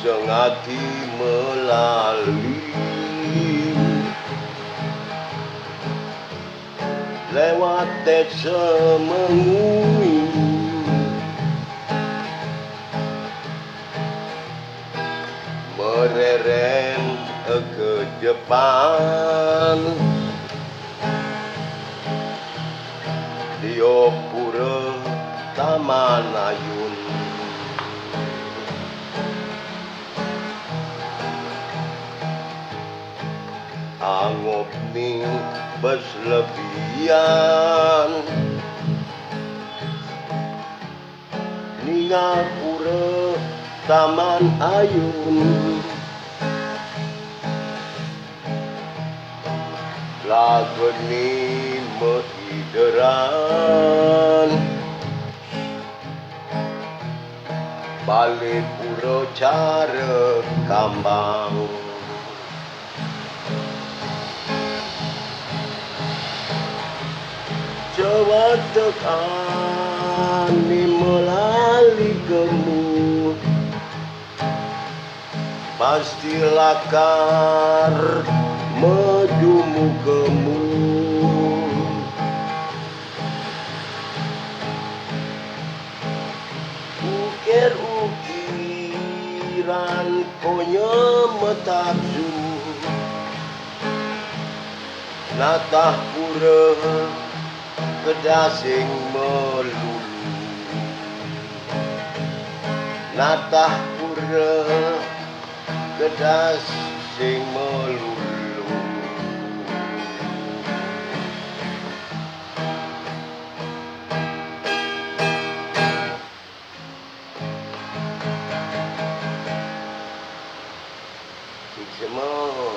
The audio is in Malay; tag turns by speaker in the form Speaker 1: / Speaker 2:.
Speaker 1: sengati melalui lewat desa Mengui, mereren ke depan Diopura Taman Ayun. Angop ni beslebihan Ningapura Taman Ayun, lagu ni meideran balik pura cara kambang. Coba tekan ni melalui gemu, pasti lakar medumu gemu. Ukir-ukiran konya metapsu, natah pura kedasing melulu, natah pura kedasing melulu. Semua